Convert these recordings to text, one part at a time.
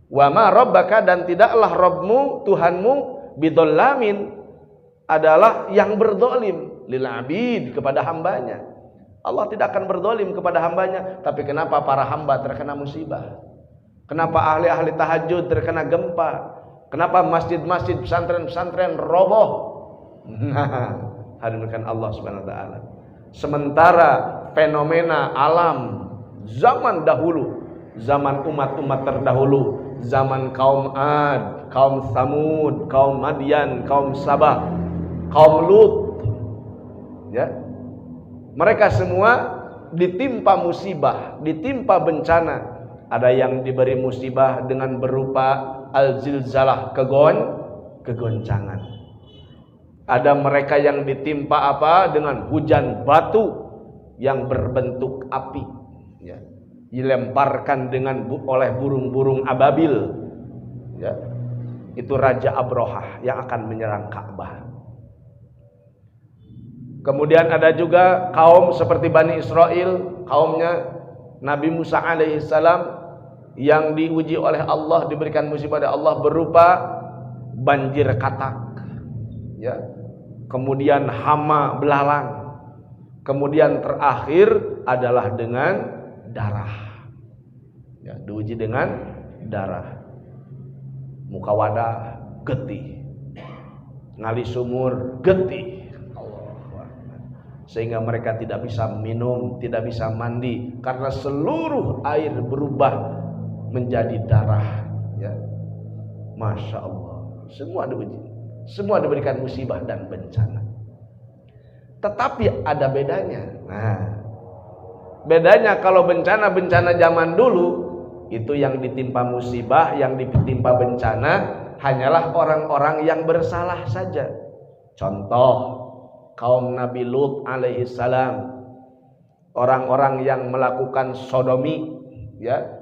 Wa ma rabbaka, dan tidaklah Rabbmu, Tuhanmu, bidzallamin, adalah yang berdolim, lil abid, kepada hambanya. Allah tidak akan berdolim kepada hambanya. Tapi kenapa para hamba terkena musibah? Kenapa ahli-ahli tahajud terkena gempa? Kenapa masjid-masjid, pesantren-pesantren roboh? Hadirkan Allah Subhanahu wa taala. Sementara fenomena alam zaman dahulu, zaman umat-umat terdahulu, zaman kaum Ad, kaum Samud, kaum Madian, kaum Sabah, kaum Lut, ya, mereka semua ditimpa musibah, ditimpa bencana. Ada yang diberi musibah dengan berupa al-zilzalah, kegoncangan. Ada mereka yang ditimpa apa? Dengan hujan batu yang berbentuk api, ya, dilemparkan oleh burung-burung ababil, ya. Itu Raja Abrahah yang akan menyerang Ka'bah. Kemudian ada juga kaum seperti Bani Israel, kaumnya Nabi Musa alaihissalam, yang diuji oleh Allah, diberikan musibah oleh Allah berupa banjir katak, ya. Kemudian hama belalang. Kemudian terakhir adalah dengan darah, ya, diuji dengan darah. Mukawadah getih, ngali sumur getih, sehingga mereka tidak bisa minum, tidak bisa mandi, karena seluruh air berubah menjadi darah, ya. Masya Allah, semua diuji, semua diberikan musibah dan bencana. Tetapi ada bedanya. Nah, bedanya kalau bencana-bencana zaman dulu itu yang ditimpa musibah, yang ditimpa bencana hanyalah orang-orang yang bersalah saja. Contoh kaum Nabi Lut alaihissalam, orang-orang yang melakukan sodomi, ya,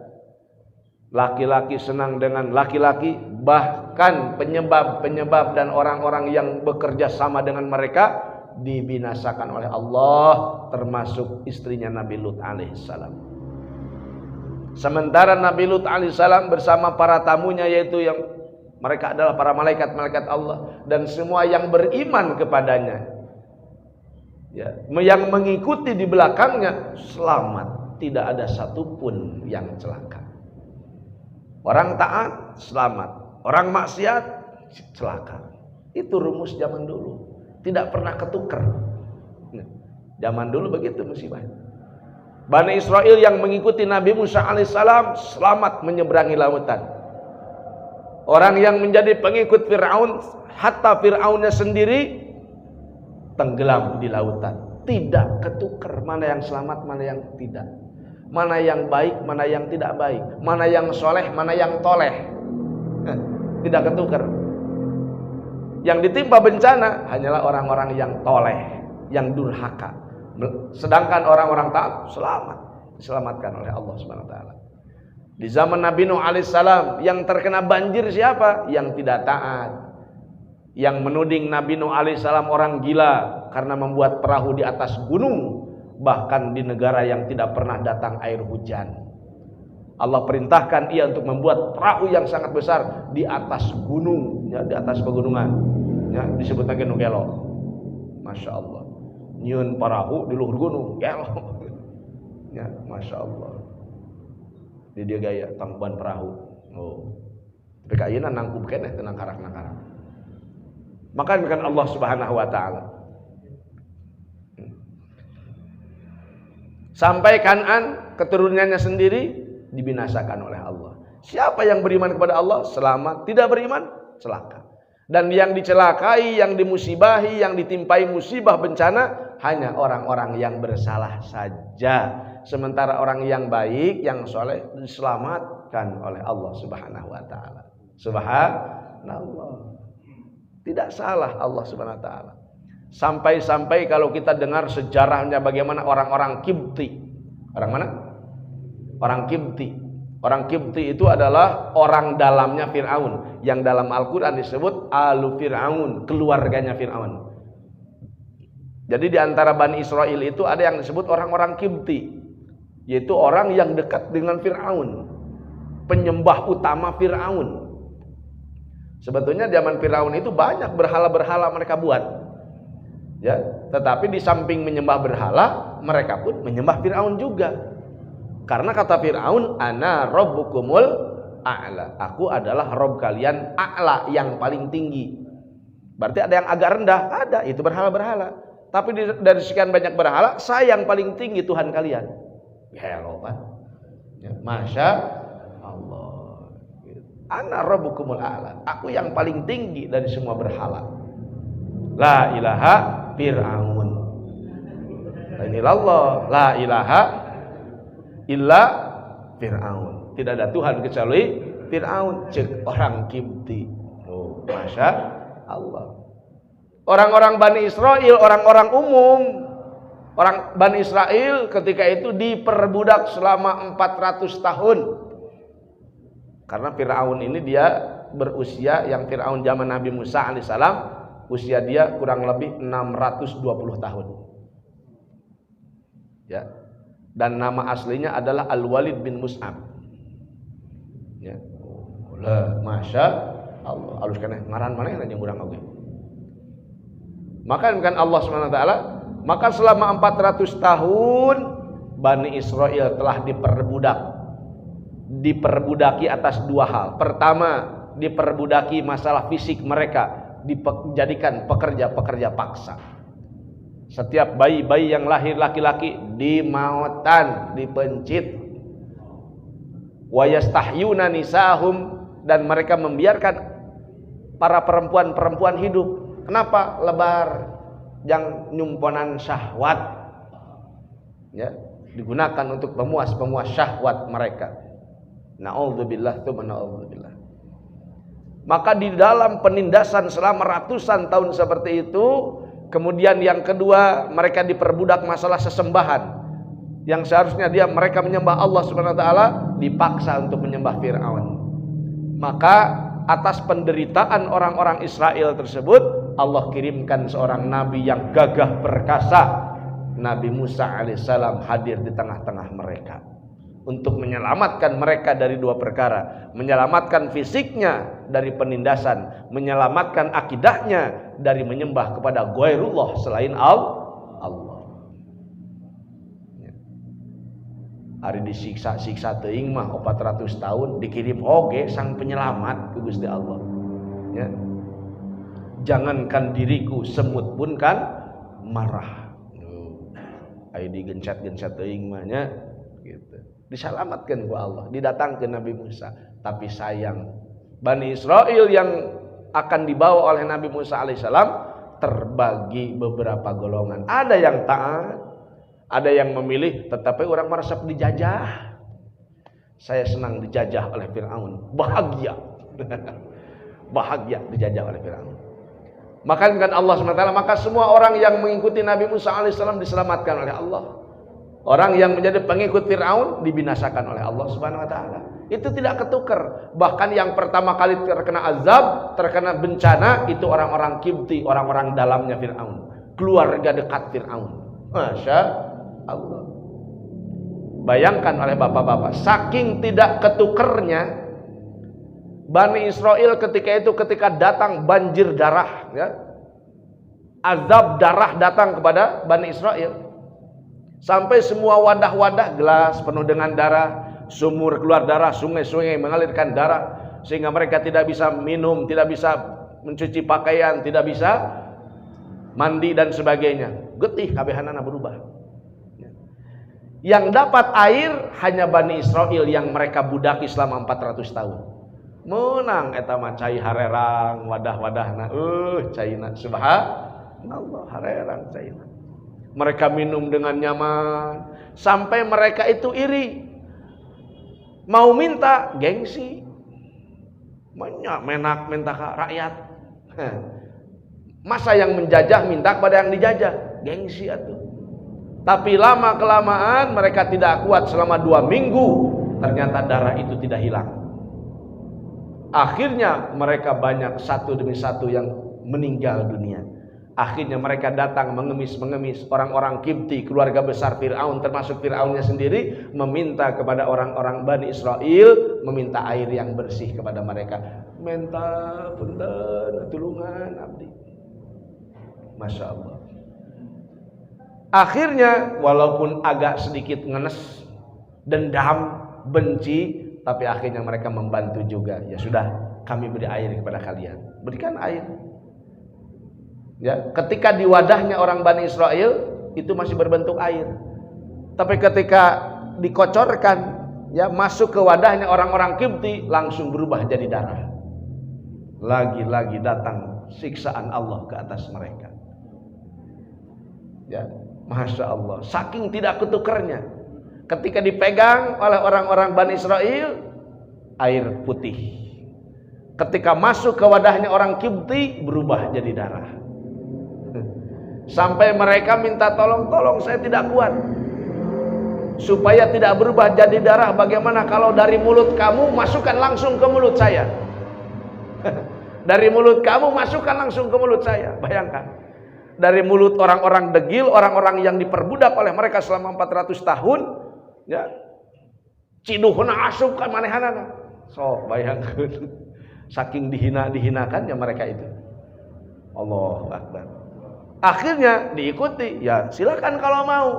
laki-laki senang dengan laki-laki, bahkan penyebab dan orang-orang yang bekerja sama dengan mereka dibinasakan oleh Allah, termasuk istrinya Nabi Lut alaihissalam. Sementara Nabi Lut alaihissalam bersama para tamunya, yaitu yang mereka adalah para malaikat-malaikat Allah dan semua yang beriman kepadanya, ya, yang mengikuti di belakangnya, selamat, tidak ada satupun yang celaka. Orang taat selamat, orang maksiat celaka. Itu rumus zaman dulu, tidak pernah ketukar. Zaman dulu begitu musibah. Bani Israel yang mengikuti Nabi Musa alaihissalam selamat menyeberangi lautan. Orang yang menjadi pengikut Fir'aun, hatta Fir'aunnya sendiri tenggelam di lautan. Tidak ketukar mana yang selamat, mana yang tidak, mana yang baik, mana yang tidak baik, mana yang soleh, mana yang toleh. Tidak ketukar. Yang ditimpa bencana hanyalah orang-orang yang toleh, yang durhaka. Sedangkan orang-orang taat selamat, diselamatkan oleh Allah Subhanahu wa taala. Di zaman Nabi Nuh alaihissalam yang terkena banjir siapa? Yang tidak taat, yang menuding Nabi Nuh alaihissalam orang gila karena membuat perahu di atas gunung, bahkan di negara yang tidak pernah datang air hujan. Allah perintahkan ia untuk membuat perahu yang sangat besar di atas gunung, ya, di atas pegunungan, ya, disebut lagi Nugelo. Masya Allah, nyun perahu di luhur gunung, gelo, ya, Masya Allah. Di dia gaya tangkuban perahu. Oh, tapi kayaknya nangkup keneh tenang karak. Maka bukan Allah Subhanahu wa taala. Sampai Kan'an keturunannya sendiri dibinasakan oleh Allah. Siapa yang beriman kepada Allah selamat, tidak beriman celaka. Dan yang dicelakai, yang dimusibahi, yang ditimpai musibah bencana hanya orang-orang yang bersalah saja. Sementara orang yang baik, yang soleh diselamatkan oleh Allah Subhanahu wa taala. Subhanallah. Tidak salah Allah Subhanahu wa taala. Sampai-sampai kalau kita dengar sejarahnya bagaimana orang-orang Kibti. Orang mana? Orang Kibti. Orang Kibti itu adalah orang dalamnya Fir'aun, yang dalam Al-Quran disebut Alu Fir'aun, keluarganya Fir'aun. Jadi di antara Bani Israel itu ada yang disebut orang-orang Kibti, yaitu orang yang dekat dengan Fir'aun. penyembah utama Fir'aun. Sebetulnya zaman Fir'aun itu banyak berhala-berhala mereka buat, ya. Tetapi di samping menyembah berhala, mereka pun menyembah Fir'aun juga. Karena kata Fir'aun, ana rabbukumul a'la. Aku adalah Rob kalian a'la, yang paling tinggi. Berarti ada yang agak rendah, ada, itu berhala-berhala. Tapi dari sekian banyak berhala, saya yang paling tinggi Tuhan kalian. Hello kan? Ya, Masya Allah. Ana rabbukumul a'la. Aku yang paling tinggi dari semua berhala. La ilaha Fir'aun. Inilallah. La ilaha illa Fir'aun. Tidak ada Tuhan kecuali Fir'aun. Cek orang Kipti. Oh, Masya Allah. Orang-orang Bani Israel, orang-orang umum, orang Bani Israel ketika itu diperbudak selama 400 tahun. Karena Fir'aun ini dia berusia, yang Fir'aun zaman Nabi Musa alaihissalam, usia dia kurang lebih 620 tahun. Ya. Dan nama aslinya adalah Al-Walid bin Mus'ab. Ya. Masya Allah. Alus kana ngaran mana yang urang oge. Maka kan Allah SWT, maka selama 400 tahun Bani Israel telah diperbudaki atas dua hal. Pertama, diperbudaki masalah fisik mereka, dijadikan pekerja-pekerja paksa. Setiap bayi-bayi yang lahir laki-laki dimautan, dipencit. Wa yastahyuna nisahum, dan mereka membiarkan para perempuan-perempuan hidup. Kenapa? Lebar, yang nyumponan syahwat, ya, digunakan untuk pemuas syahwat mereka. Na'udzubillah, tsumma na'udzubillah. Maka di dalam penindasan selama ratusan tahun seperti itu, kemudian yang kedua, mereka diperbudak masalah sesembahan. Yang seharusnya mereka menyembah Allah Subhanahu wa taala, dipaksa untuk menyembah Fir'aun. Maka atas penderitaan orang-orang Israel tersebut, Allah kirimkan seorang nabi yang gagah perkasa. Nabi Musa alaihissalam hadir di tengah-tengah mereka untuk menyelamatkan mereka dari dua perkara, menyelamatkan fisiknya dari penindasan, menyelamatkan akidahnya dari menyembah kepada ghairullah selain Allah. Hari disiksa teuing mah 400 tahun, dikirim oge sang penyelamat ku Gusti Allah. Ya. Jangankan diriku, semut pun kan marah. Ai digencet-gencet teuing mah nya gitu. Diselamatkan ku Allah, didatangkan Nabi Musa. Tapi sayang, Bani Israel yang akan dibawa oleh Nabi Musa alaihissalam terbagi beberapa golongan. Ada yang taat, ada yang memilih tetapi orang merasa dijajah. Saya senang dijajah oleh Fir'aun, bahagia. Bahagia dijajah oleh Fir'aun. Maka kan Allah SWT, maka semua orang yang mengikuti Nabi Musa alaihissalam diselamatkan oleh Allah. Orang yang menjadi pengikut Fir'aun dibinasakan oleh Allah Subhanahu wa taala. Itu tidak ketukar. Bahkan yang pertama kali terkena azab, terkena bencana, itu orang-orang Kipti, orang-orang dalamnya Fir'aun, keluarga dekat Fir'aun. Masya Allah. Bayangkan oleh bapak-bapak, saking tidak ketukernya Bani Israel ketika datang banjir darah, ya, azab darah datang kepada Bani Israel, sampai semua wadah-wadah gelas penuh dengan darah, sumur keluar darah, sungai-sungai mengalirkan darah, sehingga mereka tidak bisa minum, tidak bisa mencuci pakaian, tidak bisa mandi dan sebagainya. Getih kabehanana berubah. Yang dapat air hanya Bani Israel yang mereka budaki selama 400 tahun. Menang eta mah cai harerang wadah-wadahna. Caina subhanallah, harerang caina. Mereka minum dengan nyaman sampai mereka itu iri. Mau minta gengsi. Menak minta ke rakyat. Masa yang menjajah minta kepada yang dijajah? Gengsi atuh. Tapi lama kelamaan mereka tidak kuat selama 2 minggu, ternyata darah itu tidak hilang. Akhirnya mereka banyak satu demi satu yang meninggal dunia. Akhirnya mereka datang mengemis-mengemis. Orang-orang Kipti, keluarga besar Fir'aun, termasuk Fir'aunnya sendiri, meminta kepada orang-orang Bani Israel, meminta air yang bersih kepada mereka. Minta punten tulungan abdi. Masya Allah. Akhirnya walaupun agak sedikit ngenes, dendam, benci, tapi akhirnya mereka membantu juga. Ya sudah, kami beri air kepada kalian. Berikan air. Ya, ketika di wadahnya orang Bani Israel itu masih berbentuk air. Tapi ketika dikocorkan, ya masuk ke wadahnya orang-orang Kipti, langsung berubah jadi darah. Lagi-lagi datang siksaan Allah ke atas mereka. Ya, Masya Allah. Saking tidak ketukernya, ketika dipegang oleh orang-orang Bani Israel, air putih. Ketika masuk ke wadahnya orang Kipti, berubah jadi darah. Sampai mereka minta tolong saya tidak kuat. Supaya tidak berubah jadi darah, bagaimana kalau dari mulut kamu masukkan langsung ke mulut saya? Dari mulut kamu masukkan langsung ke mulut saya. Bayangkan. Dari mulut orang-orang degil, orang-orang yang diperbudak oleh mereka selama 400 tahun, ya. Ciduhna asup kan manehanana. So, bayangkan. Saking dihinakannya mereka itu. Allahu Akbar. Akhirnya diikuti. Ya silakan kalau mau.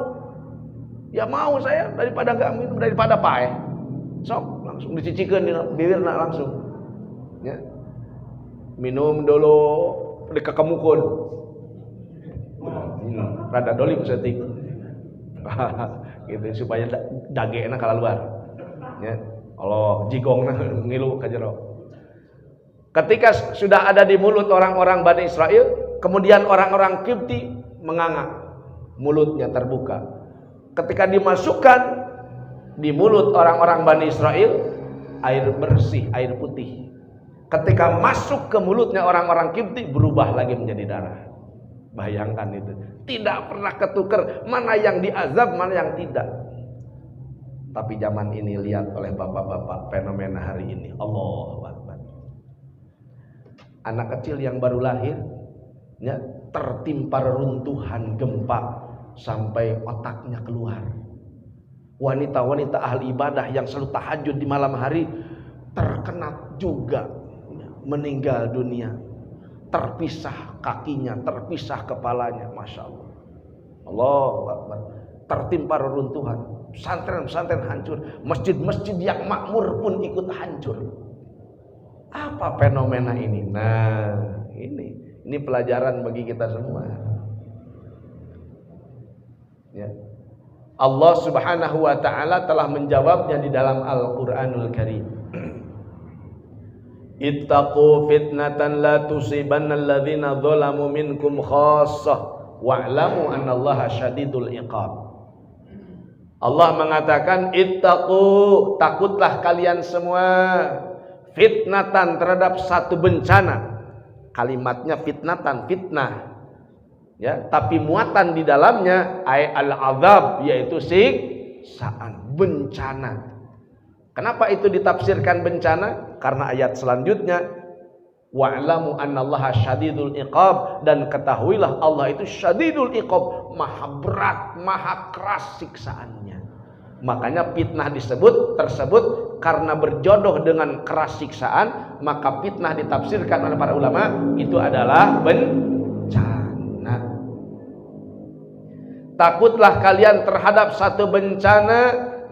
Ya mau saya, daripada gak minum, daripada paeh. Sok langsung dicicikeun di bibirna langsung. Ya. Minum dulu dikekemukeun. Rada dolim setik. Gitu supaya dagena kalaluar. Ya. Allah jigongna ngilu ka jero. Ketika sudah ada di mulut orang-orang Bani Israel, kemudian orang-orang Kipti menganga, mulutnya terbuka. Ketika dimasukkan di mulut orang-orang Bani Israel, air bersih, air putih. Ketika masuk ke mulutnya orang-orang Kipti, berubah lagi menjadi darah. Bayangkan itu. Tidak pernah ketukar mana yang diazab, mana yang tidak. Tapi zaman ini lihat oleh bapak-bapak fenomena hari ini. Allahu Akbar. Anak kecil yang baru lahir, ya, tertimpa reruntuhan gempa sampai otaknya keluar. Wanita-wanita ahli ibadah yang selalu tahajud di malam hari terkena juga, ya, meninggal dunia. Terpisah kakinya, terpisah kepalanya, Masya Allah. Allahu Akbar. Tertimpa reruntuhan, pesantren-pesantren hancur, masjid-masjid yang makmur pun ikut hancur. Apa fenomena ini? Nah, ini pelajaran bagi kita semua. Ya. Allah Subhanahu wa taala telah menjawabnya di dalam Al-Qur'anul Karim. Ittaqu fitnatan la tusibanna alladzina dzalamu minkum khassah wa'lamu annallaha syadidul iqab. Allah mengatakan ittaqu, takutlah kalian semua fitnatan, terhadap satu bencana. Kalimatnya fitnatan, fitnah, ya, tapi muatan di dalamnya al-azab, yaitu siksaan, bencana. Kenapa itu ditafsirkan bencana? Karena ayat selanjutnya wa'lamu annallaha syadidul iqab, dan ketahuilah Allah itu syadidul iqab, maha berat, maha keras siksaannya. Makanya fitnah tersebut karena berjodoh dengan keras siksaan, maka fitnah ditafsirkan oleh para ulama itu adalah bencana. Takutlah kalian terhadap satu bencana,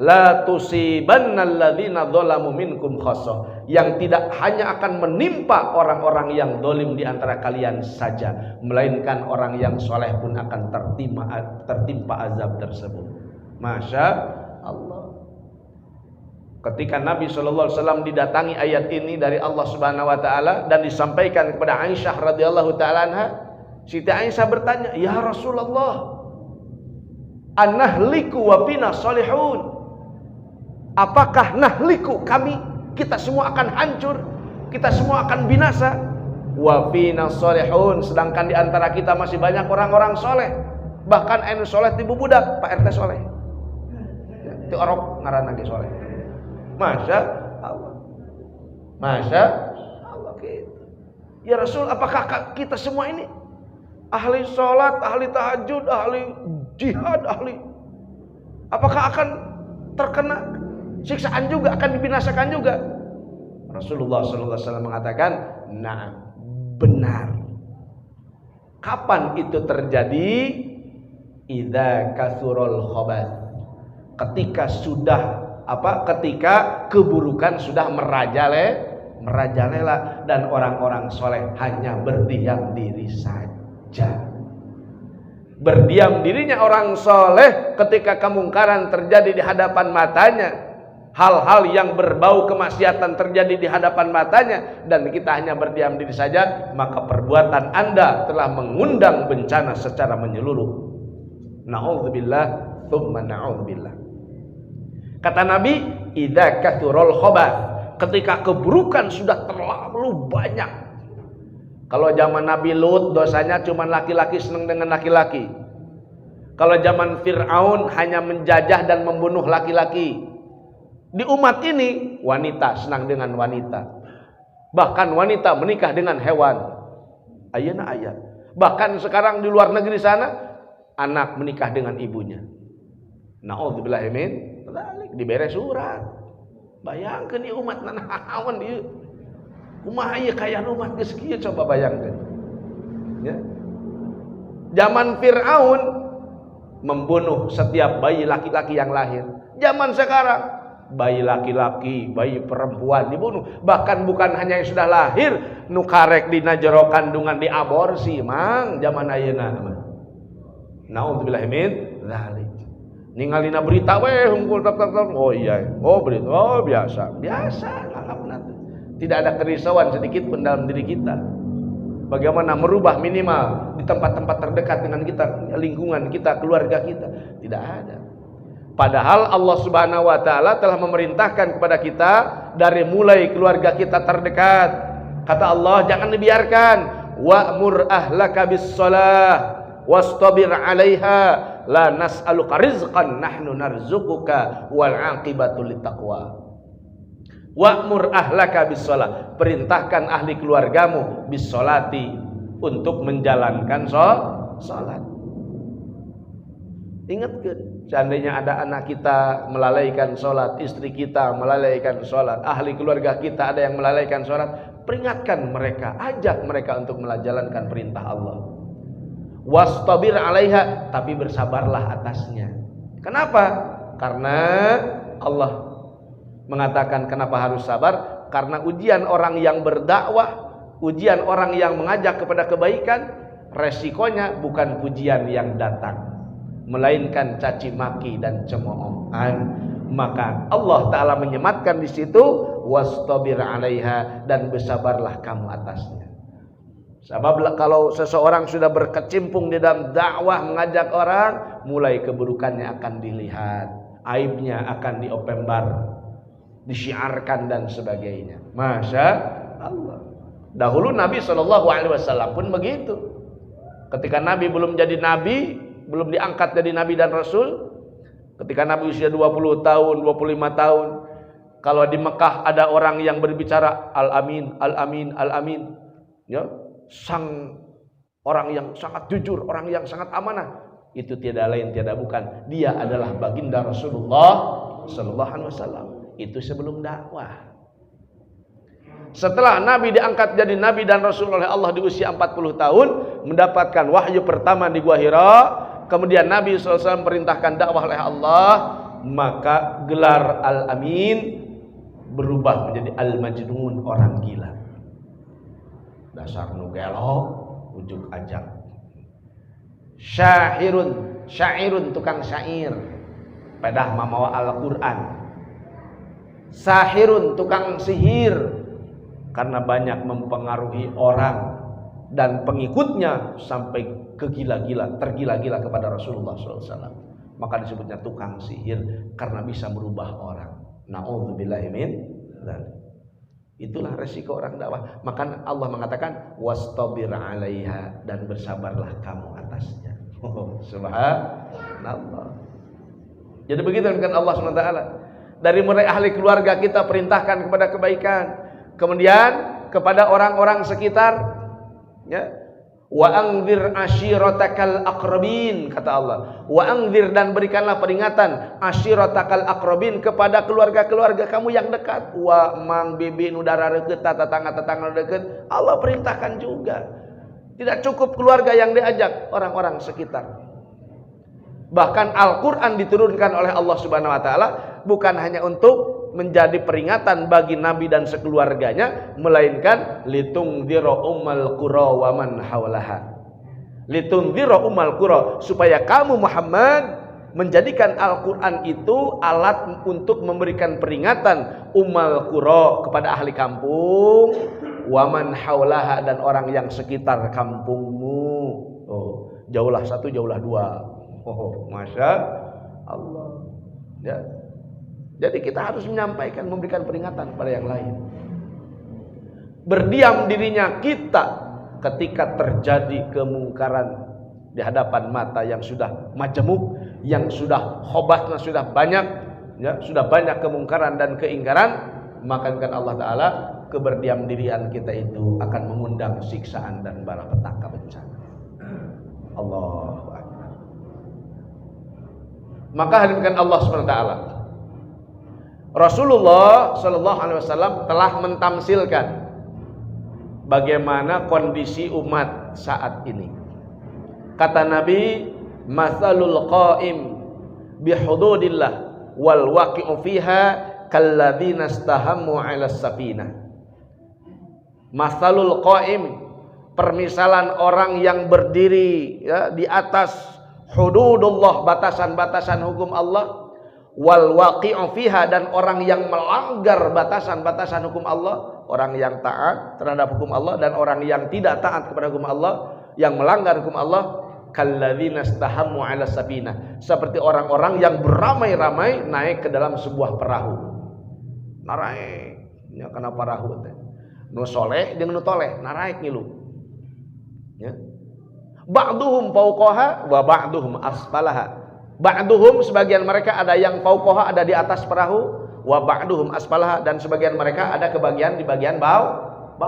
la tusibannal ladzina dzalamu minkum khassah, yang tidak hanya akan menimpa orang-orang yang zalim di antara kalian saja, melainkan orang yang soleh pun akan tertimpa azab tersebut. Masya Allah. Ketika Nabi SAW didatangi ayat ini dari Allah Subhanahu Wa Taala dan disampaikan kepada Aisyah radhiyallahu taala anha, Siti Aisyah bertanya, ya Rasulullah, anahliku wa fina salihun. Apakah nahliku, kita semua akan hancur, kita semua akan binasa, wa fina salihun, sedangkan di antara kita masih banyak orang-orang soleh, bahkan anu soleh tibu budak Pak RT soleh, ti orok ngaranna ge soleh. Masya Allah, Masya Allah gitu. Ya Rasul, apakah kita semua ini ahli sholat, ahli tahajud, ahli jihad, ahli, apakah akan terkena siksaan juga, akan dibinasakan juga? Rasulullah SAW mengatakan, nah, benar. Kapan itu terjadi? Idza kasurul khabath. Ketika sudah ketika keburukan sudah merajalela dan orang-orang soleh hanya berdiam diri saja. Berdiam dirinya orang soleh ketika kemungkaran terjadi di hadapan matanya, hal-hal yang berbau kemaksiatan terjadi di hadapan matanya, dan kita hanya berdiam diri saja, maka perbuatan Anda telah mengundang bencana secara menyeluruh. Na'udzubillah tsumma na'udzubillah. Kata Nabi, idza kathurul khabath, ketika keburukan sudah terlalu banyak. Kalau zaman Nabi Lut dosanya cuma laki-laki senang dengan laki-laki. Kalau zaman Fir'aun hanya menjajah dan membunuh laki-laki. Di umat ini wanita senang dengan wanita. Bahkan wanita menikah dengan hewan. Ayeuna aya. Bahkan sekarang di luar negeri sana anak menikah dengan ibunya. Na'udzubillah min dzalik, dibere surat. Bayangkeun ieu umat nanaon ieu. Kumaha ieu kaya umat geus kieu, coba bayangkeun. Ya. Zaman Fir'aun membunuh setiap bayi laki-laki yang lahir. Zaman sekarang bayi laki-laki, bayi perempuan dibunuh. Bahkan bukan hanya yang sudah lahir, nu karek dina jero kandungan diaborsi, mang zaman ayeuna mah. Nauzubillahi min dzalik. Ningalina berita we hungkul oh iya, oh berita, oh biasa nganggapna. Tidak ada kerisauan sedikit pun dalam diri kita. Bagaimana merubah minimal di tempat-tempat terdekat dengan kita, lingkungan kita, keluarga kita, tidak ada. Padahal Allah Subhanahu wa taala telah memerintahkan kepada kita dari mulai keluarga kita terdekat. Kata Allah, jangan dibiarkan. Wa'mur ahlaka bis-shalah wastabir 'alaiha la nas'aluka rizqan nahnu narzuquka wal 'aqibatu littaqwa. Wa'mur ahlaka bis-shalah, perintahkan ahli keluargamu bis-sholati, untuk menjalankan salat. Ingatkan, seandainya ada anak kita melalaikan sholat, istri kita melalaikan sholat, ahli keluarga kita ada yang melalaikan sholat, peringatkan mereka, ajak mereka untuk menjalankan perintah Allah. Wastabir 'alaiha, tapi bersabarlah atasnya. Kenapa? Karena Allah mengatakan kenapa harus sabar? Karena ujian orang yang berdakwah, ujian orang yang mengajak kepada kebaikan, resikonya bukan pujian yang datang, melainkan caci maki dan cemoohan. Maka Allah Ta'ala menyematkan di situ, wastabir 'alaiha, dan bersabarlah kamu atasnya. Sebab kalau seseorang sudah berkecimpung di dalam dakwah mengajak orang, mulai keburukannya akan dilihat, aibnya akan diopembar, disyiarkan dan sebagainya. Masya Allah. Dahulu Nabi SAW pun begitu. Ketika Nabi belum jadi Nabi, belum diangkat jadi Nabi dan Rasul, ketika Nabi usia 20 tahun, 25 tahun, kalau di Mekah ada orang yang berbicara Al-Amin, Al-Amin, Al-Amin, ya, sang orang yang sangat jujur, orang yang sangat amanah, itu tiada lain tiada bukan, dia adalah baginda Rasulullah sallallahu alaihi wasallam. Itu sebelum dakwah. Setelah Nabi diangkat jadi Nabi dan Rasul oleh Allah di usia 40 tahun, mendapatkan wahyu pertama di Gua Hira, kemudian Nabi SAW perintahkan dakwah oleh Allah, maka gelar Al-Amin berubah menjadi Al-Majnun, orang gila. Dasar nu gelo, ujuk ajak. Syairun, tukang syair, pedah mamawa Al-Quran. Sahirun, tukang sihir, karena banyak mempengaruhi orang dan pengikutnya sampai tergila-gila kepada Rasulullah SAW. Maka disebutnya tukang sihir, karena bisa merubah orang. Na'udzubillahi min dzalik. Itulah resiko orang dakwah. Maka Allah mengatakan wastabir 'alaiha, dan bersabarlah kamu atasnya. Subhanallah. Jadi begitu dengan Allah SWT. Dari mulai ahli keluarga kita perintahkan kepada kebaikan, kemudian kepada orang-orang sekitar, ya. Wa anzir ashiratakal aqrabin, kata Allah. Wa anzir, dan berikanlah peringatan, ashiratakal aqrabin, kepada keluarga-keluarga kamu yang dekat. Wa mang bibi udara deket, tetangga-tetangga deket. Allah perintahkan juga. Tidak cukup keluarga yang diajak, orang-orang sekitar. Bahkan Al-Quran diturunkan oleh Allah Subhanahu wa Ta'ala bukan hanya untuk menjadi peringatan bagi Nabi dan sekeluarganya, melainkan litungdzira ummal qura wa man haulaha. Litungdzira ummal qura, supaya kamu Muhammad menjadikan Al-Quran itu alat untuk memberikan peringatan ummal qura, kepada ahli kampung, wa man haulaha, dan orang yang sekitar kampungmu. Oh, jauhlah satu, jauhlah dua. Oh, Masya Allah. Ya. Jadi kita harus menyampaikan, memberikan peringatan pada yang lain. Berdiam dirinya kita ketika terjadi kemungkaran di hadapan mata yang sudah majemuk, yang sudah khobatnya sudah banyak, ya, sudah banyak kemungkaran dan keingkaran, maka kan Allah Ta'ala, keberdiam dirian kita itu akan mengundang siksaan dan malapetaka bencana. Allahu Akbar. Maka hadirkan Allah SWT, Rasulullah Sallallahu Alaihi Wasallam telah mentamsilkan bagaimana kondisi umat saat ini. Kata Nabi, "Matsalul qa'im bihududillah wal waqi'u fiha kalladzina istahammu 'alas safinah." Matsalul qa'im, permisalan orang yang berdiri, ya, di atas hududullah, batasan-batasan hukum Allah, wal waqi'u fiha, dan orang yang melanggar batasan-batasan hukum Allah, orang yang taat terhadap hukum Allah dan orang yang tidak taat kepada hukum Allah, yang melanggar hukum Allah, kalladzina istahammu 'ala safinah, seperti orang-orang yang beramai-ramai naik ke dalam sebuah perahu. Naraik nya kana perahu teh. Nu soleh jeung nu toleh naraik ngilu. Ya. Ba'duhum fauqaha wa ba'duhum asfalaha. Ba'duhum, sebagian mereka ada yang fauqaha, ada di atas perahu, wa ba'duhum asfalaha, dan sebagian mereka ada kebagian di bagian bawah.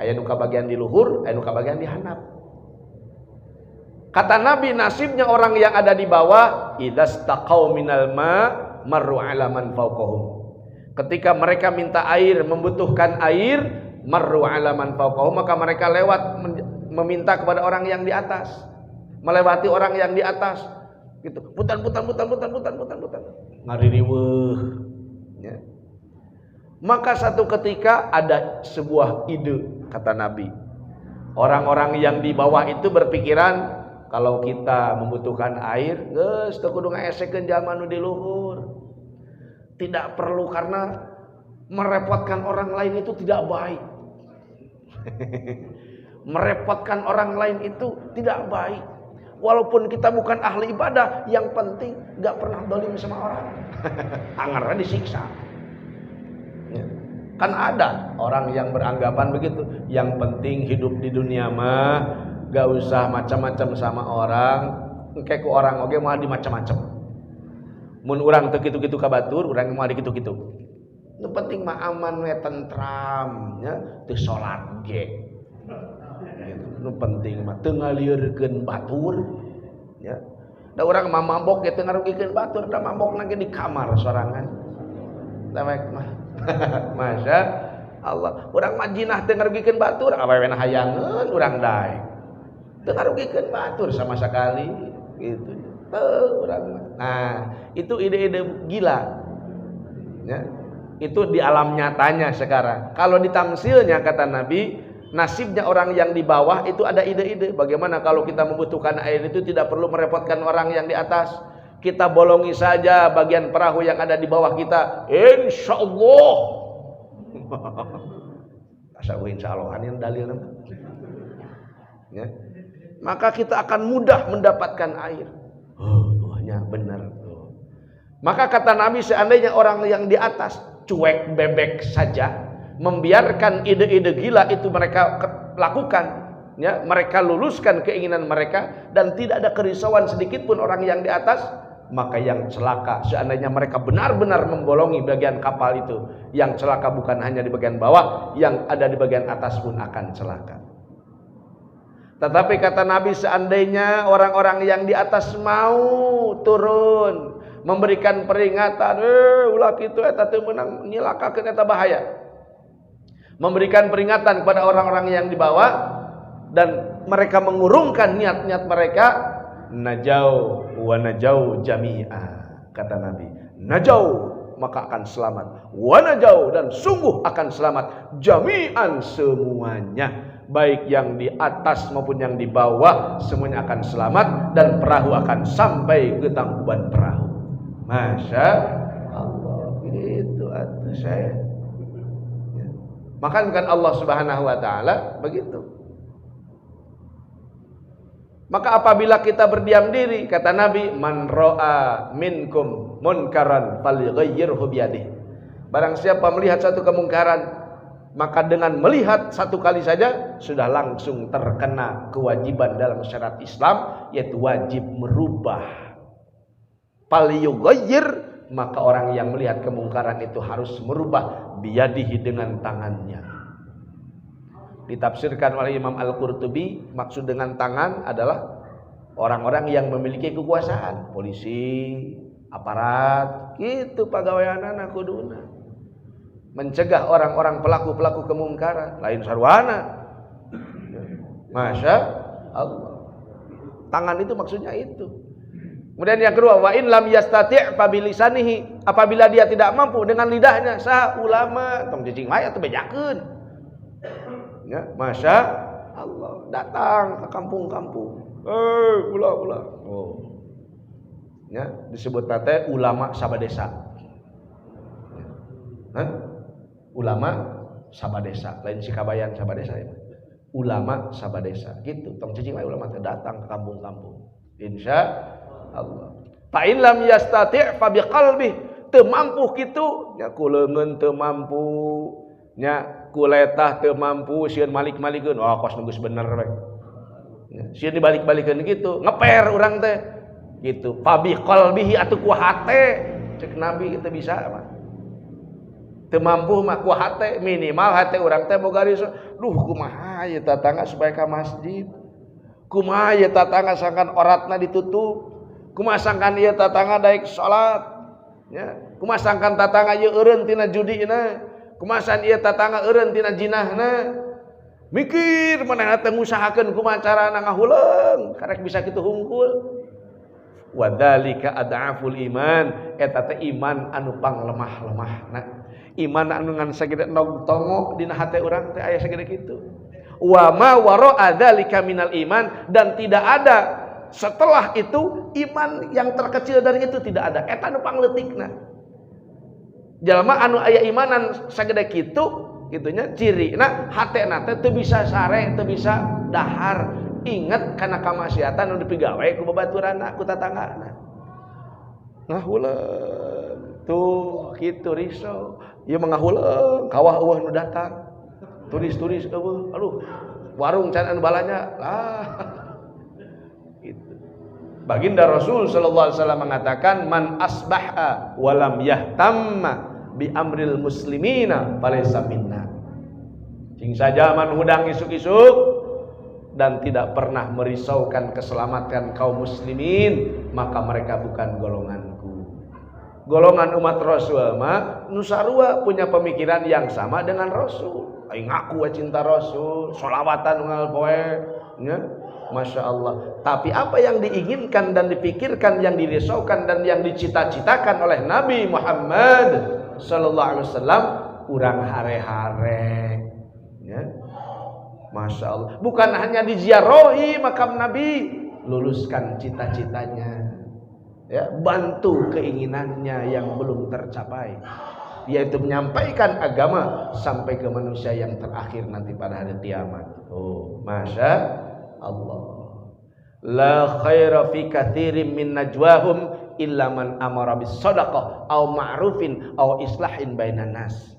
Aya nu kabagian di luhur, aya nu kabagian di handap. Kata Nabi, nasibnya orang yang ada di bawah, idastaqau minal ma marru 'ala man fauqahum. Ketika mereka minta air, membutuhkan air, marru 'ala man fauqahum, maka mereka lewat meminta kepada orang yang di atas, melewati orang yang di atas, gitu. Putan, ngaririweuh, ya. Maka satu ketika ada sebuah ide, kata Nabi. Orang-orang yang di bawah itu berpikiran, kalau kita membutuhkan air, geus teu kudu ngaesekeun jalma nu di luhur. Tidak perlu, karena merepotkan orang lain itu tidak baik. Merepotkan orang lain itu tidak baik. Walaupun kita bukan ahli ibadah, yang penting gak pernah dolim sama orang. Angarnya disiksa. Ya. Kan ada orang yang beranggapan begitu. Yang penting hidup di dunia mah gak usah macam-macam sama orang. Engke ku orang oge mau di macam-macam. Mun urang teu kitu-kitu ka batur, urang mau di kitu-kitu. Nu penting mah aman we, tentram, nya teu salat ge. Nu penting mah teu ngalieurekeun batur, ya. Da urang mah mabok ge teu ngarugikeun batur, da mabokna ge di kamar sorangan. Tawek mah. Masya Allah, urang mah jinah teu ngarugikeun batur, awewena hayangeun urang daek. Teu ngarugikeun batur sama sekali, gitu. Teu urang mah. Nah, itu ide-ide gila. Ya. Itu di alam nyatanya sekarang. Kalau di tamsilnya, kata Nabi, nasibnya orang yang di bawah itu ada ide-ide. Bagaimana kalau kita membutuhkan air itu tidak perlu merepotkan orang yang di atas. Kita bolongi saja bagian perahu yang ada di bawah kita. Insya Allah. Insya Allah ini dalil. Ya. Maka kita akan mudah mendapatkan air. Oh, hanya benar. Maka kata Nabi, seandainya orang yang di atas cuek bebek saja, membiarkan ide-ide gila itu mereka lakukan, ya, mereka luluskan keinginan mereka, dan tidak ada kerisauan sedikit pun orang yang di atas, maka yang celaka seandainya mereka benar-benar membolongi bagian kapal itu, yang celaka bukan hanya di bagian bawah, yang ada di bagian atas pun akan celaka. Tetapi kata Nabi, seandainya orang-orang yang di atas mau turun memberikan peringatan, ulah kitu eta teu meunang nyilakakeun eta bahaya. Memberikan peringatan kepada orang-orang yang di bawah dan mereka mengurungkan niat-niat mereka, najau wa najau jami'a, kata Nabi. Najau maka akan selamat, wa najau dan sungguh akan selamat, jami'an semuanya. Baik yang di atas maupun yang di bawah, semuanya akan selamat dan perahu akan sampai ke tangkuban perahu. Masya Allah, itu atas saya. Ya. Maka kan Allah Subhanahu wa taala begitu. Maka apabila kita berdiam diri, kata Nabi, man ra'a minkum munkaran falyughayyirhu biyadihi. Barang siapa melihat satu kemungkaran, maka dengan melihat satu kali saja sudah langsung terkena kewajiban dalam syariat Islam, yaitu wajib merubah. Falyughayyir, maka orang yang melihat kemungkaran itu harus merubah biyadihi, dengan tangannya. Ditafsirkan oleh Imam Al-Qurtubi, maksud dengan tangan adalah orang-orang yang memiliki kekuasaan, polisi, aparat, gitu pagaweanana kuduna. Mencegah orang-orang pelaku-pelaku kemungkaran, lain sarwana. Masya Allah. Tangan itu maksudnya itu. Kemudian yang kedua, wa in lam yastati' fa bilisanihi, apabila dia tidak mampu dengan lidahnya, sah ulama tong cicing maya teu bejakeun. Ya, Masya Allah, datang ke kampung-kampung. Ulah. Oh. Ya, disebut teh ulama sabadesa. Ulama sabadesa, lain si kabayan sabadesa ya. Ulama sabadesa, gitu. Tong cicing maya ulama teh datang ke kampung-kampung. Insya Allah. Fa in lam yastati' fa biqalbi, teu mampu kitu, nya ku leungeun teu mampu, nya ku letah teu mampu, sieun malik-malikeun, oh kos nunggus bener we. Sieun dibalik-balikeun kitu, ngeper urang teh. Gitu. Fa biqalbihi atuh ku hate, cek Nabi kita bisa mah. Teu mampu mah ku hate, minimal hate urang teh boga riso. Duh kumaha ieu tatangga supaya ka masjid. Kumaha ieu tatangga sangkan oratna ditutup. Kumaha sangkan ieu tatangga daek salat. Ya, kumaha sangkan tatangga ieu eureun tina judina. Kumaha san ieu tatangga eureun tina jinahna. Mikir manehna teh ngusahakeun kumaha carana ngahuleung karek bisa kitu hungkul. Wa dzalika ad'aful iman, eta teh iman anu panglemah-lemahna. Iman anu ngan sagede nog tongo dina hate urang teh aya sagede kitu. Wa ma wara'a dzalika minal iman, dan tidak ada setelah itu iman yang terkecil dari itu tidak ada. Eta anu pangleutikna. Jalma anu aya imanan sagede kitu, kitunya cirina hatena teh teu bisa sare, teu bisa dahar. Ingat kana kamaksiatan anu dipigawe ku babaturanna, ku tatanggana. Ngahuleung tuh kitu risau. Ieu mengahuleung kawah eueuh nu datang. Turis-turis eueuh, aduh warung can anu balanya lah. Gitu. Baginda Rasul sallallahu alaihi wasallam mengatakan, man asbaha wa lam yahtamma bi amril muslimina falaysa minna. Sing saja man hudang isuk-isuk dan tidak pernah merisaukan keselamatan kaum muslimin, maka mereka bukan golonganku. Golongan umat Rasul mah nu sarua punya pemikiran yang sama dengan Rasul. Aing ngaku cinta Rasul, sholawatan unggal poe, nya. Masya Allah. Tapi apa yang diinginkan dan dipikirkan, yang dirisaukan dan yang dicita-citakan oleh Nabi Muhammad sallallahu alaihi wasallam, urang hare-hare, ya. Masya Allah. Bukan hanya diziarahi makam Nabi, luluskan cita-citanya, ya, bantu keinginannya yang belum tercapai, yaitu menyampaikan agama sampai ke manusia yang terakhir nanti pada hari kiamat. Oh, Masya Allah. La khaira fi katsirin min najwahum illa man amara bis shadaqah aw ma'rufin aw islahin bainan nas.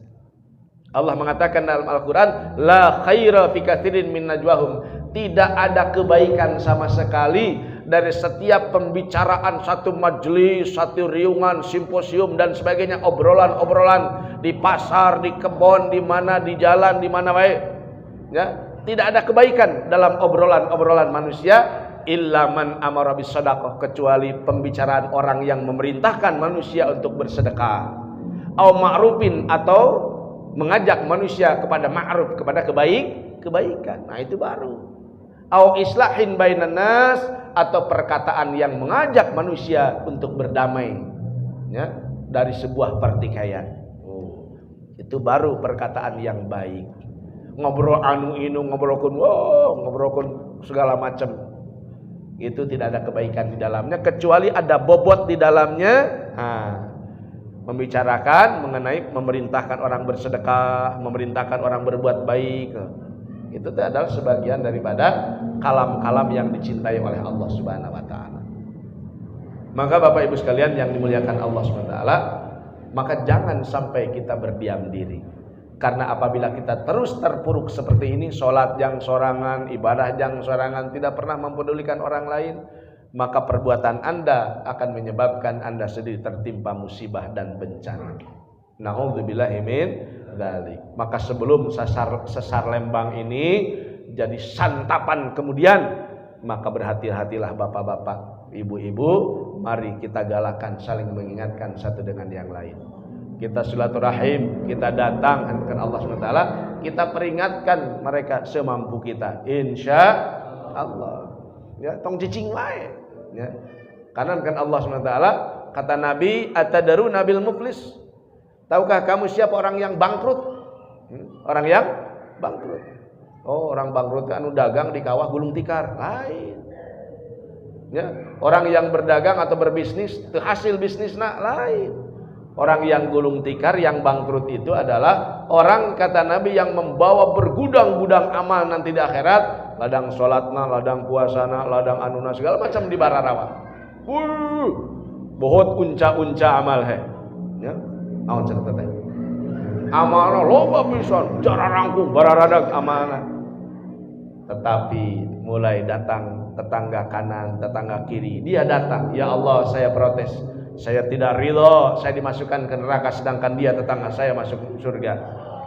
Allah mengatakan dalam Al-Quran, la khaira fi katsirin min najwahum, tidak ada kebaikan sama sekali dari setiap pembicaraan satu majelis, satu riungan, simposium dan sebagainya, obrolan-obrolan di pasar, di kebun, di mana, di jalan, di mana baik, ya, tidak ada kebaikan dalam obrolan manusia illa man amara bis shadaqah, kecuali pembicaraan orang yang memerintahkan manusia untuk bersedekah, au ma'rufin, atau mengajak manusia kepada ma'ruf, kepada kebaikan. Nah, itu baru. Au islahin bainan nas, atau perkataan yang mengajak manusia untuk berdamai, ya, dari sebuah pertikaian. Itu baru perkataan yang baik. Ngobrol ngobrolkan segala macam, itu tidak ada kebaikan di dalamnya, kecuali ada bobot di dalamnya. Membicarakan mengenai memerintahkan orang bersedekah, memerintahkan orang berbuat baik. Itu adalah sebagian daripada kalam-kalam yang dicintai oleh Allah Subhanahu wa taala. Maka Bapak Ibu sekalian yang dimuliakan Allah Subhanahu wa taala, maka jangan sampai kita berdiam diri. Karena apabila kita terus terpuruk seperti ini, sholat yang sorangan, ibadah yang sorangan, tidak pernah mempedulikan orang lain, maka perbuatan Anda akan menyebabkan Anda sendiri tertimpa musibah dan bencana. Na'udzubillahi min dzalik. Maka sebelum sesar Lembang ini jadi santapan kemudian, maka berhati-hatilah bapak-bapak, ibu-ibu, mari kita galakan saling mengingatkan satu dengan yang lain. Kita silaturahim, kita datang ke Allah SWT, kita peringatkan mereka semampu kita, insya Allah. Ya, tong cicing wae. Ya. Karena kan Allah SWT kata Nabi, atadaru nabil muflis. Tahukah kamu siapa orang yang bangkrut? Orang yang bangkrut. Oh, orang bangkrut anu dagang di kawah gulung tikar, lain. Ya, orang yang berdagang atau berbisnis teu hasil bisnisna, lain. Orang yang gulung tikar, yang bangkrut itu adalah orang, kata Nabi, yang membawa bergudang-gudang amal nanti di akhirat, ladang sholatna, ladang puasana, ladang anuna, segala macam di bararawa. Bohot unca-unca amal he. Ya, awan cerita teh. Amalna loba pisan, cara rangkung bararadag amalna. Tetapi mulai datang tetangga kanan, tetangga kiri, dia datang, ya Allah, saya protes. Saya tidak ridho, saya dimasukkan ke neraka, sedangkan dia tetangga saya masuk surga.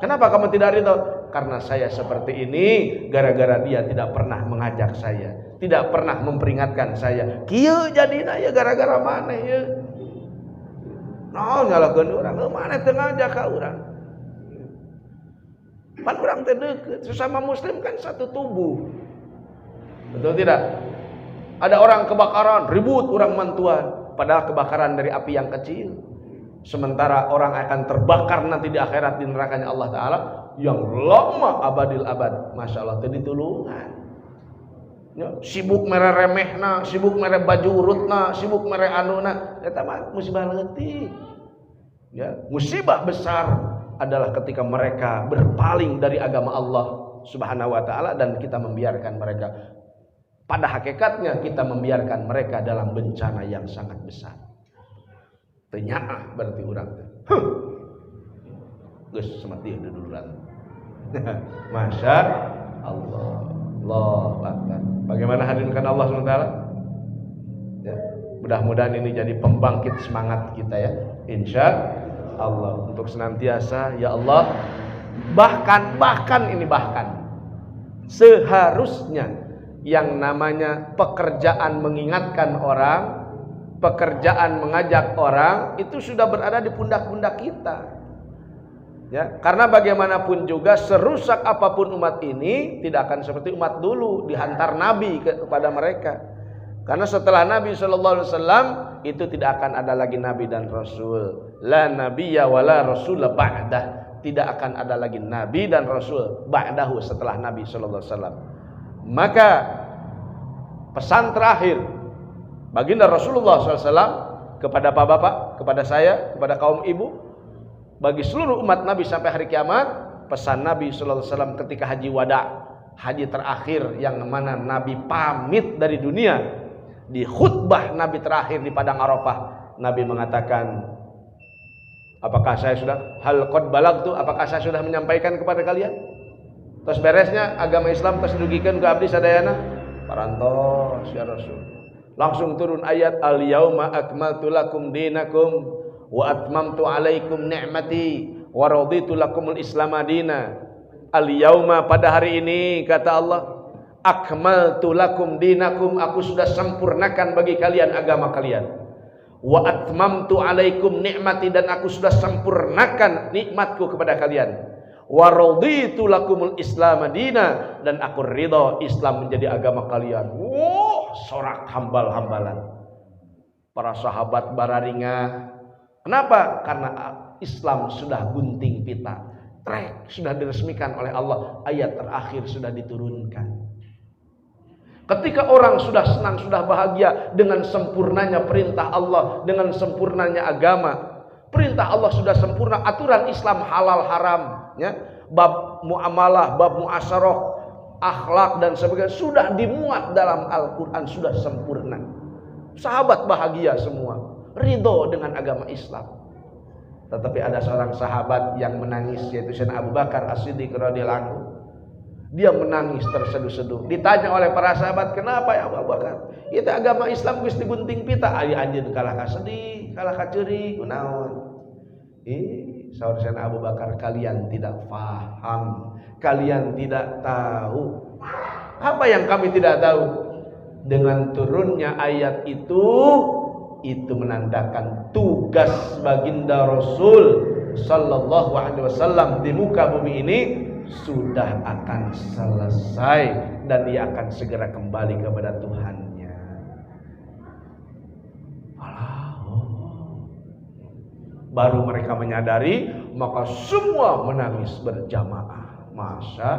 Kenapa kamu tidak ridho? Karena saya seperti ini gara-gara dia tidak pernah mengajak saya, tidak pernah memperingatkan saya. Kieu jadina ya gara-gara mana ya? Nah, nyalakeun urang, mana teu ngajak ka urang. Pan urang teh deukeut, sesama muslim kan satu tubuh. Betul tidak? Ada orang kebakaran, ribut urang mantuan. Padahal kebakaran dari api yang kecil. Sementara orang akan terbakar nanti di akhirat di nerakanya Allah Ta'ala yang lama abadil abad. Masya Allah, itu ditulungan. Ya, sibuk mere remehna, sibuk mere baju urutna, sibuk mere anuna. Eta mah musibah leutik. Ya, musibah besar adalah ketika mereka berpaling dari agama Allah Subhanahu wa taala dan kita membiarkan mereka. Pada hakikatnya kita membiarkan mereka dalam bencana yang sangat besar. Tenyaah berarti urang teh. Geus semati duluran. Masya Allah. Allahu Akbar. Bagaimana hadirkan Allah SWT? Ya, mudah-mudahan ini jadi pembangkit semangat kita ya. Insya Allah untuk senantiasa, ya Allah, bahkan seharusnya yang namanya pekerjaan mengingatkan orang, pekerjaan mengajak orang itu sudah berada di pundak-pundak kita. Ya, karena bagaimanapun juga serusak apapun umat ini tidak akan seperti umat dulu dihantar Nabi kepada mereka. Karena setelah Nabi SAW itu tidak akan ada lagi Nabi dan Rasul. La nabiyya wa la rasul ba'dah. Tidak akan ada lagi Nabi dan Rasul ba'dahu setelah Nabi SAW. Maka pesan terakhir baginda Rasulullah SAW kepada bapak-bapak, kepada saya, kepada kaum ibu, bagi seluruh umat Nabi sampai hari kiamat, pesan Nabi SAW ketika haji wada, haji terakhir yang mana Nabi pamit dari dunia, di khutbah Nabi terakhir di padang Arafah, Nabi mengatakan, apakah saya sudah hal qad balagtu, apakah saya sudah menyampaikan kepada kalian? Terus beresnya agama Islam terus dugikan ke abdi sadayana parantos ya Rasul. Langsung turun ayat al yauma akmaltu lakum dinakum wa atmamtu alaikum ni'mati wa raditu lakumul islam madina. Al-yauma, pada hari ini, kata Allah, akmaltu lakum dinakum, aku sudah sempurnakan bagi kalian agama kalian. Wa atmamtu alaikum ni'mati, dan aku sudah sempurnakan nikmatku kepada kalian. Wa raditu lakumul islam madina, dan aku ridha Islam menjadi agama kalian. Sorak hambal-hambalan. Para sahabat bararinga. Kenapa? Karena Islam sudah gunting pita. Trek, sudah diresmikan oleh Allah. Ayat terakhir sudah diturunkan. Ketika orang sudah senang, sudah bahagia dengan sempurnanya perintah Allah, dengan sempurnanya agama, perintah Allah sudah sempurna, aturan Islam halal haram, ya, bab muamalah, bab muasyarah, akhlak dan sebagainya sudah dimuat dalam Al-Quran, sudah sempurna. Sahabat bahagia semua, ridho dengan agama Islam. Tetapi ada seorang sahabat yang menangis, yaitu Sayyidina Abu Bakar As-Siddiq radhiyallahu anhu. Dia menangis terseduh-seduh. Ditanya oleh para sahabat, kenapa ya Abu Bakar? Itu agama Islam geus digunting pita. Ari anjeun kalah ka sedih, kalah ka ceurik, kunaon? Saur Sayyidina Abu Bakar, kalian tidak paham, kalian tidak tahu. Apa yang kami tidak tahu? Dengan turunnya ayat itu menandakan tugas baginda Rasul sallallahu alaihi wasallam di muka bumi ini sudah akan selesai, dan dia akan segera kembali kepada Tuhannya. Baru mereka menyadari, maka semua menangis berjamaah. Masya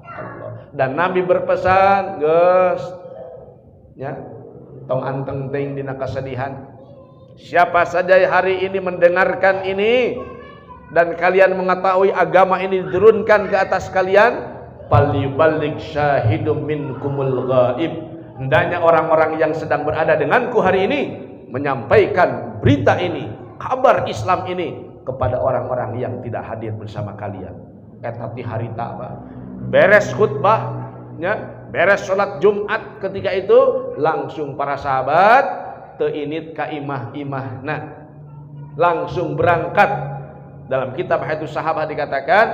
Allah. Dan Nabi berpesan, guys, ya, tong anteng ting dina kasedihan. Siapa saja hari ini mendengarkan ini dan kalian mengetahui agama ini diturunkan ke atas kalian, falyuballigh syahidum minkumul ghaib. Hendaknya orang-orang yang sedang berada denganku hari ini menyampaikan berita ini, kabar Islam ini kepada orang-orang yang tidak hadir bersama kalian. Tapi hari apa? Beres khutbah, ya, beres sholat Jumat, ketika itu langsung para sahabat teinit ka imah-imahna, langsung berangkat. Dalam kitab Hayatus Sahabah dikatakan,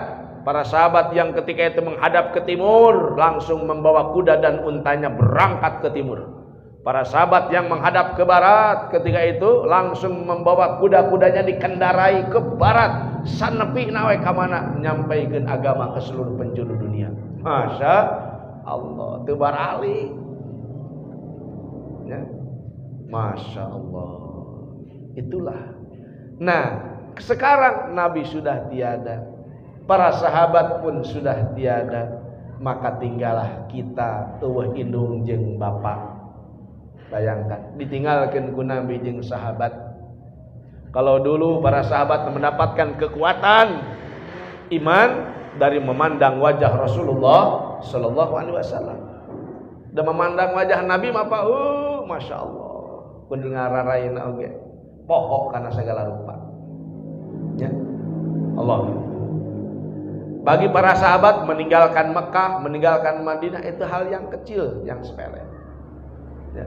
para sahabat yang ketika itu menghadap ke timur langsung membawa kuda dan untanya berangkat ke timur. Para sahabat yang menghadap ke barat ketika itu langsung membawa kuda-kudanya dikendarai ke barat. Sanepi nawe ka mana, nyampaikan agama ke seluruh penjuru dunia. Masya Allah, teu barali. Ya. Masya Allah. Itulah. Nah, sekarang Nabi sudah tiada, para sahabat pun sudah tiada, maka tinggallah kita eueuh indung jeung bapa. Bayangkan, ditinggalkeun ku Nabi jeung sahabat. Kalau dulu para sahabat mendapatkan kekuatan iman dari memandang wajah Rasulullah sallallahu alaihi wasallam. Dan memandang wajah Nabi maka Masya Allah, kudu ngararayeuna oge pohok kana segala rupa. Ya. Allah. Bagi para sahabat meninggalkan Mekah, meninggalkan Madinah itu hal yang kecil, yang sepele. Ya.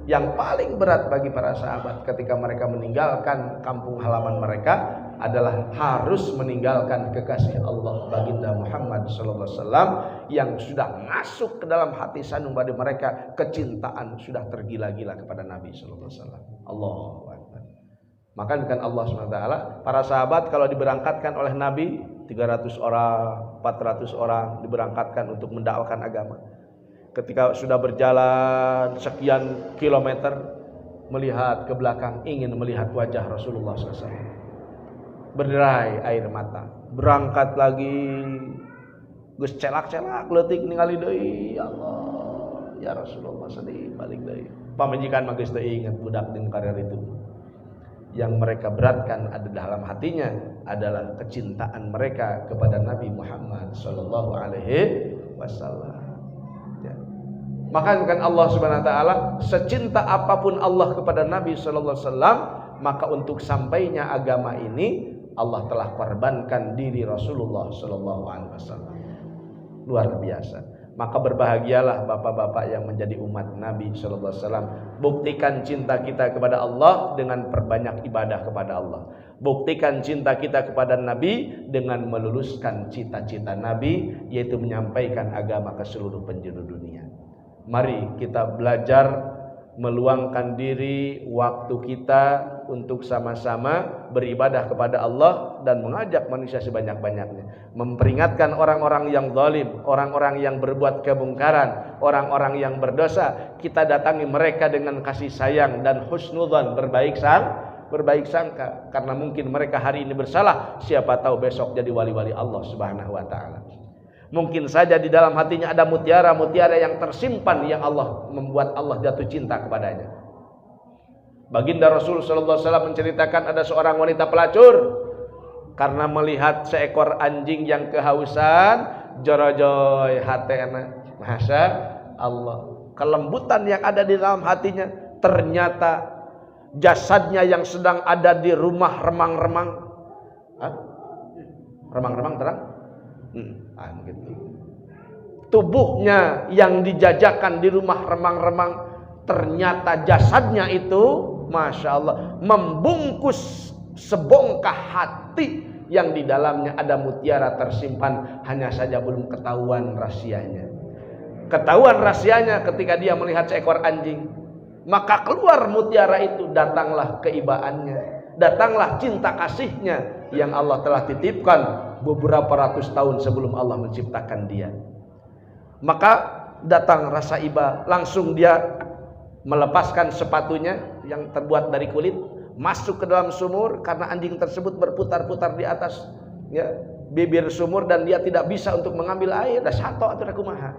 Yang paling berat bagi para sahabat ketika mereka meninggalkan kampung halaman mereka adalah harus meninggalkan kekasih Allah baginda Muhammad sallallahu alaihi wasallam yang sudah masuk ke dalam hati sanubari mereka, kecintaan sudah tergila-gila kepada Nabi sallallahu alaihi wasallam. Allahu akbar. Maka kan Allah SWT, para sahabat kalau diberangkatkan oleh Nabi 300 orang, 400 orang diberangkatkan untuk mendakwakan agama. Ketika sudah berjalan sekian kilometer, melihat ke belakang, ingin melihat wajah Rasulullah SAW. Berderai air mata. Berangkat lagi, geus celak-celak leutik ningali deui, ya Allah, ya Rasulullah sedih balik deui. Pamajikan mah geus teu inget budak jeung karir itu. Yang mereka beratkan ada dalam hatinya adalah kecintaan mereka kepada Nabi Muhammad sallallahu alaihi wasallam. Maka kan Allah Subhanahu wa taala, secinta apapun Allah kepada Nabi sallallahu alaihi wasallam, maka untuk sampainya agama ini Allah telah korbankan diri Rasulullah sallallahu alaihi wasallam. Luar biasa. Maka berbahagialah bapak-bapak yang menjadi umat Nabi sallallahu alaihi wasallam. Buktikan cinta kita kepada Allah dengan perbanyak ibadah kepada Allah. Buktikan cinta kita kepada Nabi dengan meluluskan cita-cita Nabi, yaitu menyampaikan agama ke seluruh penjuru dunia. Mari kita belajar meluangkan diri, waktu kita untuk sama-sama beribadah kepada Allah dan mengajak manusia sebanyak-banyaknya. Memperingatkan orang-orang yang zalim, orang-orang yang berbuat kemungkaran, orang-orang yang berdosa. Kita datangi mereka dengan kasih sayang dan husnudzan, berbaik sangka, karena mungkin mereka hari ini bersalah, siapa tahu besok jadi wali-wali Allah Subhanahu wa taala. Mungkin saja di dalam hatinya ada mutiara-mutiara yang tersimpan, yang Allah membuat Allah jatuh cinta kepadanya. Baginda Rasul sallallahu alaihi wasallam menceritakan ada seorang wanita pelacur karena melihat seekor anjing yang kehausan, jorojoy hatena. Masya Allah, kelembutan yang ada di dalam hatinya, ternyata jasadnya yang sedang ada di rumah remang-remang. Remang-remang terang? Gitu. Tubuhnya yang dijajakan di rumah remang-remang, ternyata jasadnya itu, Masya Allah, membungkus sebongkah hati yang di dalamnya ada mutiara tersimpan, hanya saja belum ketahuan rahasianya. Ketahuan rahasianya ketika dia melihat seekor anjing, maka keluar mutiara itu, datanglah keibaannya, datanglah cinta kasihnya yang Allah telah titipkan beberapa ratus tahun sebelum Allah menciptakan dia. Maka datang rasa iba, langsung dia melepaskan sepatunya yang terbuat dari kulit, masuk ke dalam sumur, karena anjing tersebut berputar-putar di atas bibir sumur dan dia tidak bisa untuk mengambil air. Dah satu atau kumaha.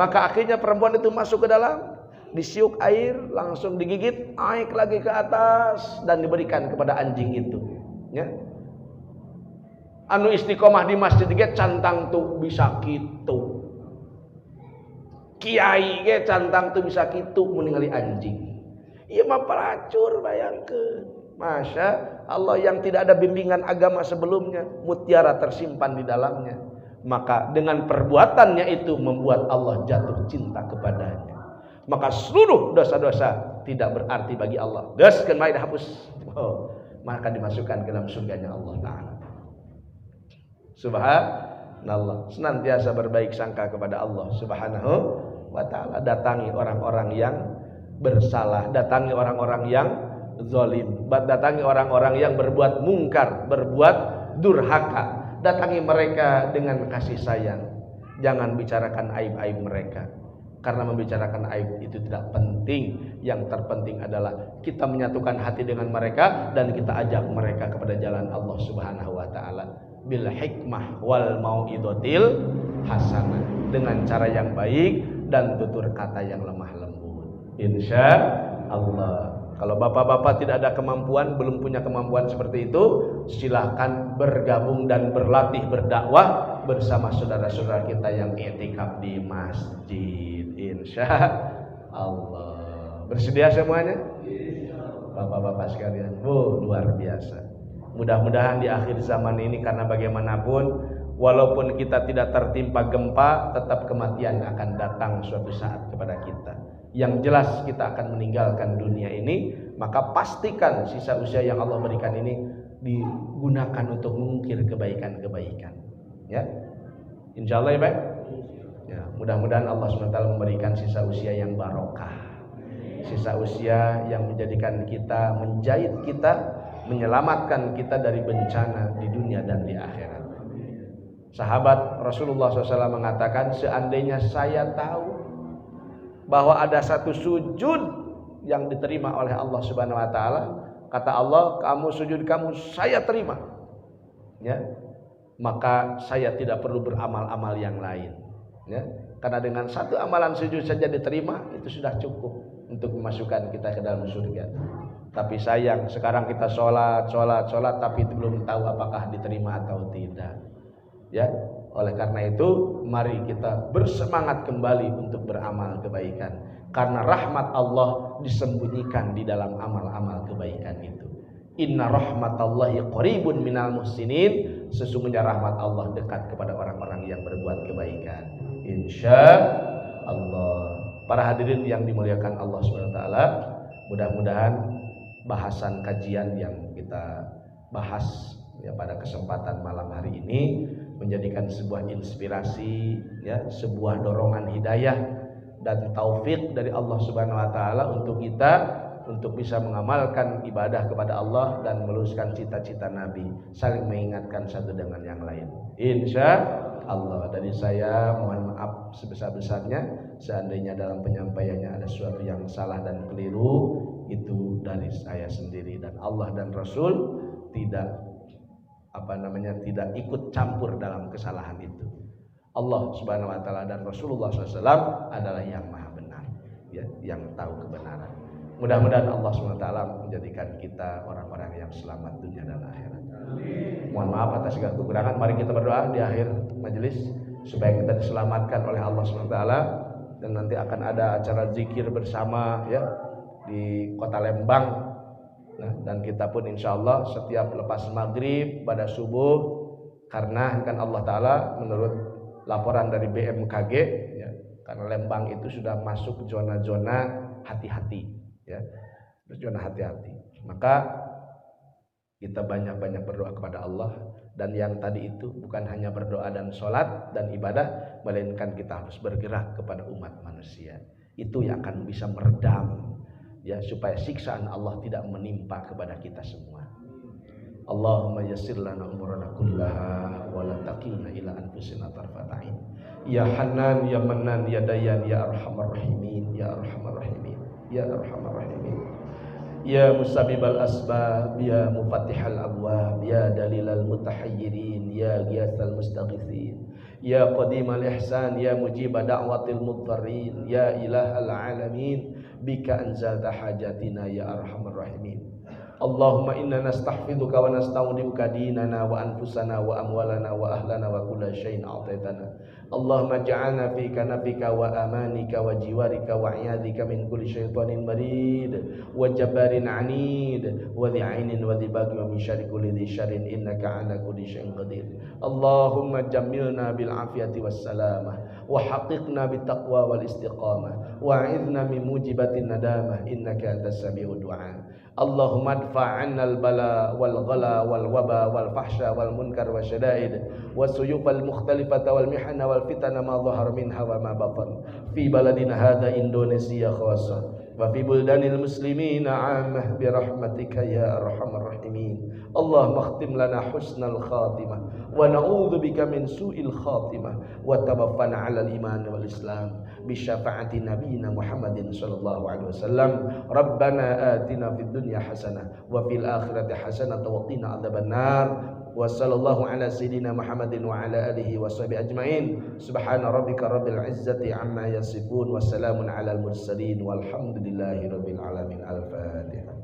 Maka akhirnya perempuan itu masuk ke dalam, disiuk air, langsung digigit, naik lagi ke atas dan diberikan kepada anjing itu. Anu istiqomah di masjid ge cantang tuh bisa kitu, kiai ge cantang tuh bisa kitu meninggali anjing. Ieu mah pelacur, bayangkeun. Masya Allah, yang tidak ada bimbingan agama sebelumnya, mutiara tersimpan di dalamnya. Maka dengan perbuatannya itu membuat Allah jatuh cinta kepadanya. Maka seluruh dosa-dosa tidak berarti bagi Allah. Geuskeun mah dihapus. Maka dimasukkan ke dalam surganya Allah Ta'ala. Subhanallah, senantiasa berbaik sangka kepada Allah Subhanahu wa Ta'ala. Datangi orang-orang yang bersalah, datangi orang-orang yang zalim, datangi orang-orang yang berbuat mungkar, berbuat durhaka. Datangi mereka dengan kasih sayang. Jangan bicarakan aib-aib mereka, karena membicarakan aib itu tidak penting. Yang terpenting adalah kita menyatukan hati dengan mereka dan kita ajak mereka kepada jalan Allah Subhanahu wa Ta'ala bil hikmah wal mau'idotil hasanah, dengan cara yang baik dan tutur kata yang lemah lembut. Insya Allah. Kalau bapak-bapak tidak ada kemampuan, belum punya kemampuan seperti itu, silahkan bergabung dan berlatih berdakwah bersama saudara-saudara kita yang i'tikaf di masjid. Insya Allah. Bersedia semuanya? Bapak-bapak sekalian, luar biasa. Mudah-mudahan di akhir zaman ini, karena bagaimanapun walaupun kita tidak tertimpa gempa, tetap kematian akan datang suatu saat kepada kita. Yang jelas kita akan meninggalkan dunia ini, maka pastikan sisa usia yang Allah berikan ini digunakan untuk mengukir kebaikan-kebaikan. Insya Allah ya baik. Mudah-mudahan Allah SWT memberikan sisa usia yang barokah, sisa usia yang menjadikan kita, menjahit kita, menyelamatkan kita dari bencana di dunia dan di akhirat. Sahabat Rasulullah SAW mengatakan, seandainya saya tahu bahwa ada satu sujud yang diterima oleh Allah Subhanahu wa Ta'ala, kata Allah, kamu sujud kamu saya terima, maka saya tidak perlu beramal-amal yang lain, karena dengan satu amalan sujud saja diterima, itu sudah cukup untuk memasukkan kita ke dalam surga. Tapi sayang, sekarang kita sholat, tapi belum tahu apakah diterima atau tidak. Oleh karena itu, mari kita bersemangat kembali untuk beramal kebaikan, karena rahmat Allah disembunyikan di dalam amal-amal kebaikan itu. Inna rahmatallahi qaribun minal muhsinin. Sesungguhnya rahmat Allah dekat kepada orang-orang yang berbuat kebaikan. Insya Allah. Para hadirin yang dimuliakan Allah SWT, mudah-mudahan bahasan kajian yang kita bahas ya pada kesempatan malam hari ini, menjadikan sebuah inspirasi ya, sebuah dorongan hidayah dan taufik dari Allah Subhanahu wa taala untuk kita untuk bisa mengamalkan ibadah kepada Allah dan meluruskan cita-cita Nabi, saling mengingatkan satu dengan yang lain. Insya Allah. Dari saya mohon maaf sebesar-besarnya seandainya dalam penyampaiannya ada sesuatu yang salah dan keliru, itu dari saya sendiri, dan Allah dan Rasul tidak tidak ikut campur dalam kesalahan itu. Allah Subhanahu wa taala dan Rasulullah SAW adalah yang maha benar ya, yang tahu kebenaran. Mudah-mudahan Allah SWT menjadikan kita orang-orang yang selamat dunia dan akhirat. Mohon maaf atas segala kekurangan. Mari kita berdoa di akhir majelis supaya kita diselamatkan oleh Allah SWT. Dan nanti akan ada acara zikir bersama ya di Kota Lembang. Nah, dan kita pun insya Allah setiap lepas maghrib pada subuh, karena kan Allah Ta'ala menurut laporan dari BMKG ya, karena Lembang itu sudah masuk zona-zona hati-hati ya, zona hati-hati, maka kita banyak-banyak berdoa kepada Allah. Dan yang tadi itu bukan hanya berdoa dan sholat dan ibadah, melainkan kita harus bergerak kepada umat manusia. Itu yang akan bisa meredam ya, supaya siksaan Allah tidak menimpa kepada kita semua. Allahumma yassir lana umurana kullaha wa la taqilna ila anfusina tarfata ain. Ya Hanan ya Manan ya Dayan ya Arhamar Rahimin ya Arhamar Rahimin ya Arhamar Rahimin ya Musabibal asbab ya Mufatihal abwab ya Dalilal mutahayyirin ya Ghiyathal mustaghithin ya Qadimal ihsan ya Mujiba da'watil mudtarrin ya Ilahal alamin bika anzalta hajatina ya Arhamar Rahimin. Allahumma inna nastahfiduka wa nastaudiuka dinana wa anfusana wa amwalana wa ahlana wa kulla syai'in a'taitana. Allahumma ja'alna fi kanafika wa amanika wa jiwarika wa iyadika min kulli syaitanin marid wa jabbarin anid wa dhi'ainin wa dhibagi wa min syarri kulli dhi syarrin innaka ala kulli syai'in qadir. Allahumma jammilna bil afiyati was salamah wa haqiqna bit taqwa wal istiqamah wa a'idna min mujibatin nadamah innaka antas sami'ud du'a. Allahumma adfa' 'anna al-bala wal ghala wal waba wal fahsya wal munkar wasyada'id wasuyuf al mukhtalifata wal mihana wal fitana ma dhahara minha wa ma batan fi baladina hadha Indonesia khassa wa fi buldanil muslimina 'ammah bi rahmatika ya arhamar rahimin. Allahumma khtim lana husnal khatimah wa na'udzu bika min su'il khatimah wa tawaffana 'alal iman wal islam bi syafaati nabiyyina Muhammadin sallallahu alaihi wasallam. Rabbana atina fid dunya hasanah wa fil akhirati hasanah wa qina adzabannar. Wa sallallahu ala sayyidina Muhammadin wa ala alihi wa sahbihi ajmain. Subhana rabbika rabbil izzati amma yasifun wa salamun alal mursalin walhamdulillahi rabbil alamin. Al-Fatihah.